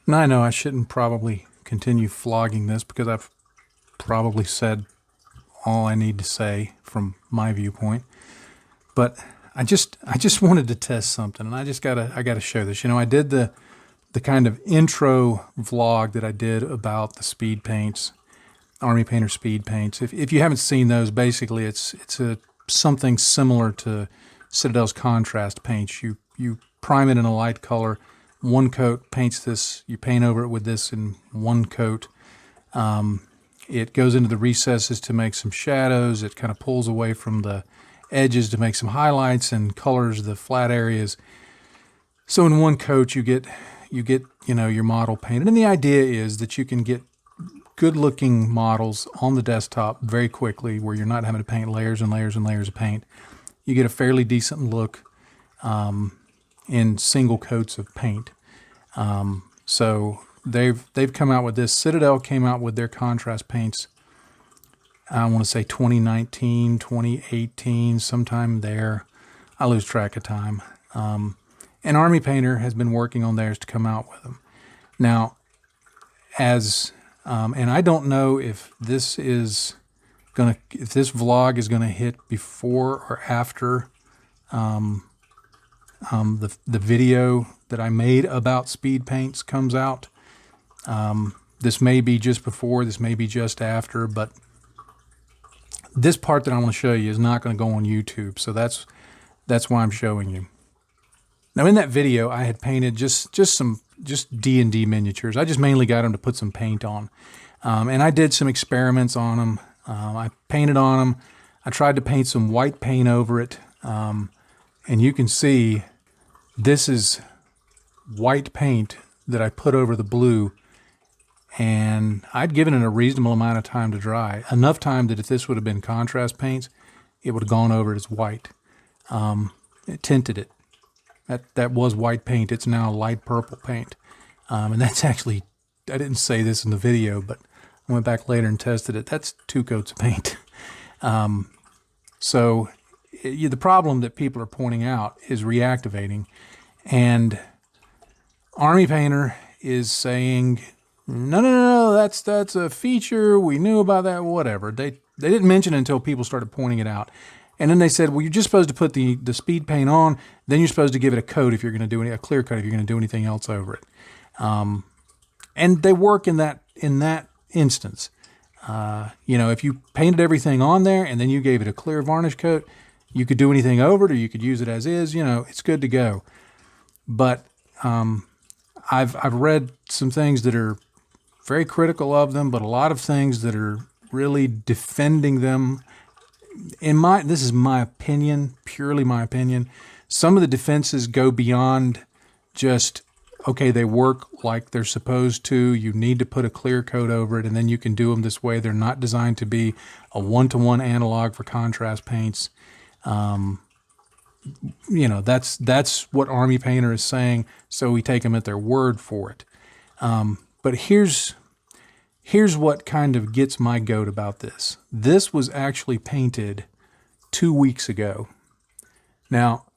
Now I know I shouldn't probably continue flogging this because I've probably said all I need to say from my viewpoint. But I just wanted to test something, and I gotta show this. You know, I did the kind of intro vlog that I did about the speed paints, Army Painter speed paints. If you haven't seen those, basically it's something similar to Citadel's contrast paints. You prime it in a light color, one coat paints this, you paint over it with this in one coat. It goes into the recesses to make some shadows. It kind of pulls away from the edges to make some highlights and colors the flat areas. So in one coat you get your model painted, and the idea is that you can get good looking models on the desktop very quickly where you're not having to paint layers and layers and layers of paint. You get a fairly decent look in single coats of paint. So they've come out with this. Citadel came out with their contrast paints, I want to say 2019, 2018, sometime there. I lose track of time. And Army Painter has been working on theirs to come out with them. Now, and I don't know if this vlog is gonna hit before or after the video that I made about speed paints comes out. This may be just before, this may be just after, but this part that I want to show you is not going to go on YouTube, so that's why I'm showing you. Now, in that video, I had painted just D&D miniatures. I just mainly got them to put some paint on, and I did some experiments on them. I painted on them. I tried to paint some white paint over it, and you can see this is white paint that I put over the blue, and I'd given it a reasonable amount of time to dry. Enough time that if this would have been contrast paints, it would have gone over it as white. It tinted it. That was white paint. It's now light purple paint. And that's actually, I didn't say this in the video, but I went back later and tested it. That's 2 coats of paint. So the problem that people are pointing out is reactivating. And Army Painter is saying, no, that's a feature. We knew about that, whatever. They didn't mention it until people started pointing it out. And then they said, well, you're just supposed to put the speed paint on, then you're supposed to give it a coat if you're going to do a clear coat if you're going to do anything else over it. And they work in that instance. If you painted everything on there and then you gave it a clear varnish coat, you could do anything over it or you could use it as is. It's good to go. But I've read some things that are very critical of them, but a lot of things that are really defending them. This is my opinion, purely my opinion. Some of the defenses go beyond just, okay, they work like they're supposed to. You need to put a clear coat over it, and then you can do them this way. They're not designed to be a one-to-one analog for contrast paints. That's what Army Painter is saying, so we take them at their word for it. But here's what kind of gets my goat about this. This was actually painted 2 weeks ago. Now,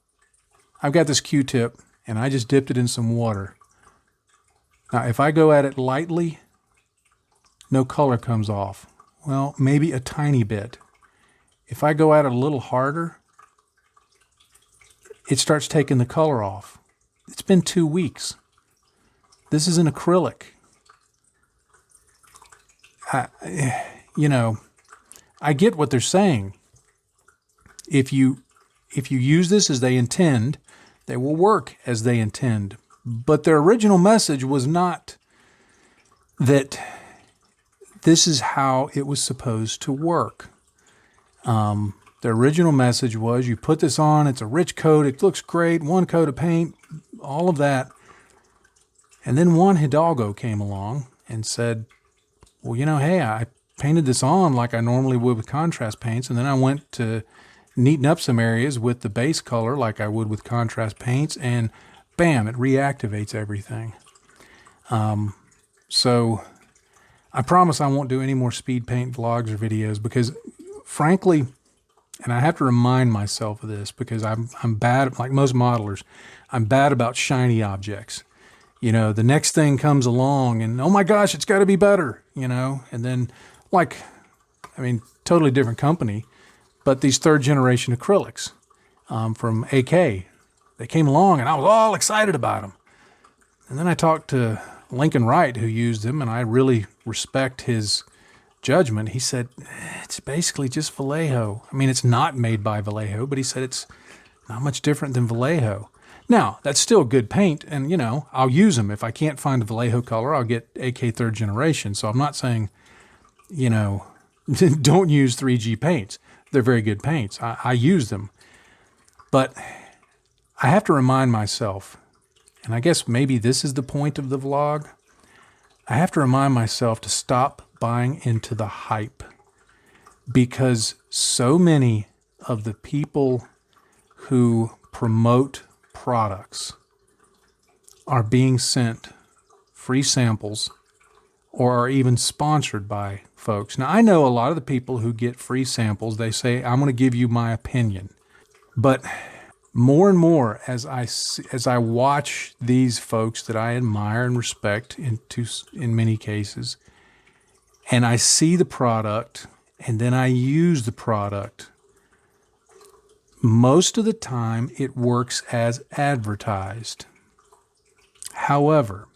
I've got this Q-tip, and I just dipped it in some water. Now, if I go at it lightly, no color comes off. Well, maybe a tiny bit. If I go at it a little harder, it starts taking the color off. It's been 2 weeks. This is an acrylic. I get what they're saying. If you use this as they intend, they will work as they intend. But their original message was not that this is how it was supposed to work. The original message was you put this on, it's a rich coat, it looks great, one coat of paint, all of that. And then one Hidalgo came along and said, well, hey, I painted this on like I normally would with contrast paints, and then I went to neaten up some areas with the base color like I would with contrast paints, and bam, it reactivates everything. So I promise I won't do any more speed paint vlogs or videos because, frankly, and I have to remind myself of this because I'm bad, like most modelers, I'm bad about shiny objects. the next thing comes along and, oh my gosh, it's got to be better, and then totally different company, but these third generation acrylics from AK, they came along and I was all excited about them. And then I talked to Lincoln Wright, who used them, and I really respect his judgment. He said, it's basically just Vallejo. It's not made by Vallejo, but he said it's not much different than Vallejo. Now, that's still good paint, and, I'll use them. If I can't find a Vallejo color, I'll get AK third generation. So I'm not saying, don't use 3G paints. They're very good paints. I use them. But I have to remind myself, and I guess maybe this is the point of the vlog, I have to remind myself to stop buying into the hype, because so many of the people who promote products are being sent free samples or are even sponsored by folks. Now, I know a lot of the people who get free samples, they say, I'm going to give you my opinion. But more and more, as I watch these folks that I admire and respect in many cases, and I see the product, and then I use the product, most of the time it works as advertised. However,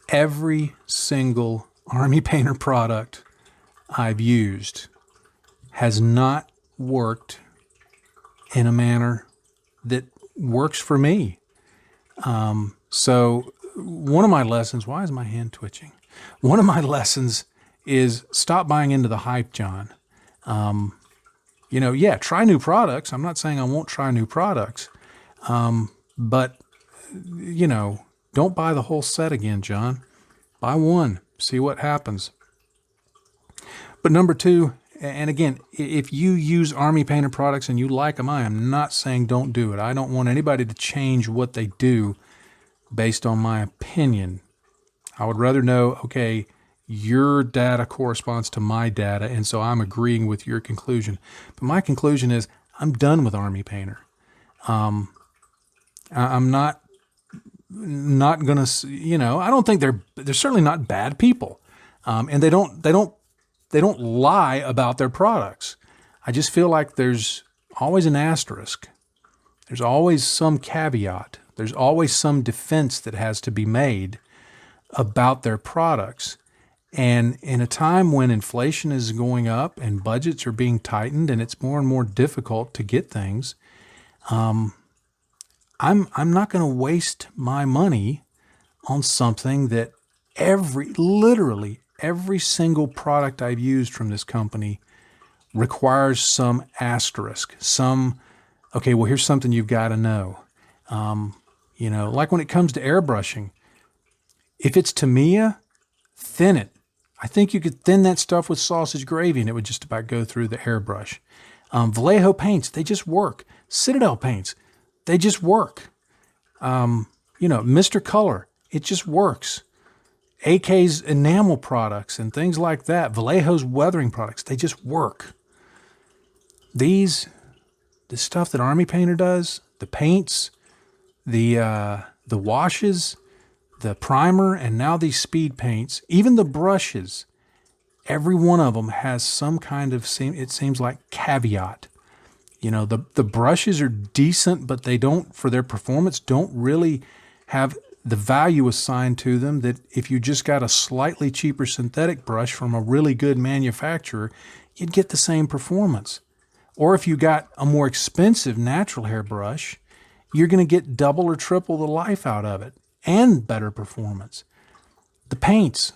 every single Army Painter product I've used has not worked in a manner that works for me. So one of my lessons, why is my hand twitching? One of my lessons is stop buying into the hype, John. Try new products. I'm not saying I won't try new products. But don't buy the whole set again, John. Buy one, see what happens. But number two, and again, if you use Army Painter products and you like them, I am not saying don't do it. I don't want anybody to change what they do based on my opinion. I would rather know, okay, your data corresponds to my data, and so I'm agreeing with your conclusion. But my conclusion is I'm done with Army Painter. I'm not going to, I don't think they're certainly not bad people. And they don't lie about their products. I just feel like there's always an asterisk. There's always some caveat. There's always some defense that has to be made about their products. And in a time when inflation is going up and budgets are being tightened and it's more and more difficult to get things, I'm not going to waste my money on something that literally every single product I've used from this company requires some asterisk, okay, well, here's something you've got to know. Like when it comes to airbrushing, if it's Tamiya, thin it. I think you could thin that stuff with sausage gravy and it would just about go through the airbrush. Vallejo paints, they just work. Citadel paints, they just work. Mr. Color, it just works. AK's enamel products and things like that, Vallejo's weathering products, they just work. The stuff that Army Painter does, the paints, the washes, the primer, and now these speed paints, even the brushes, every one of them has some kind of, it seems like, caveat. The brushes are decent, but they don't, for their performance, don't really have the value assigned to them that if you just got a slightly cheaper synthetic brush from a really good manufacturer, you'd get the same performance. Or if you got a more expensive natural hair brush, you're going to get double or triple the life out of it and better performance. The paints,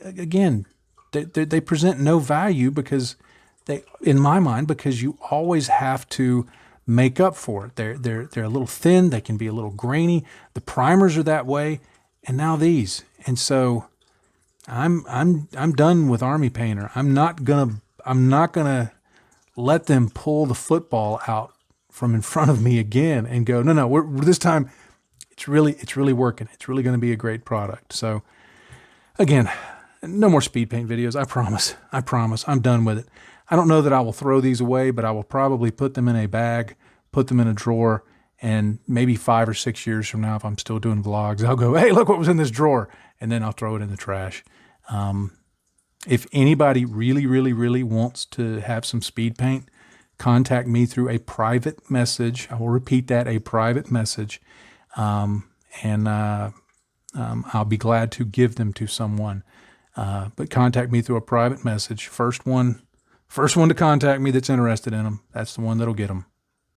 again, they present no value because in my mind, because you always have to make up for it. They're a little thin. They can be a little grainy. The primers are that way, and now these. And so, I'm done with Army Painter. I'm not gonna let them pull the football out from in front of me again and go, no, this time it's really working. It's really going to be a great product. So, again, no more speed paint videos. I promise. I'm done with it. I don't know that I will throw these away, but I will probably put them in a bag, put them in a drawer, And maybe 5 or 6 years from now, if I'm still doing vlogs, I'll go, hey, look what was in this drawer. And then I'll throw it in the trash. If anybody really, really, really wants to have some speed paint, contact me through a private message. I will repeat that, a private message. I'll be glad to give them to someone. But contact me through a private message. First one to contact me that's interested in them, that's the one that'll get them.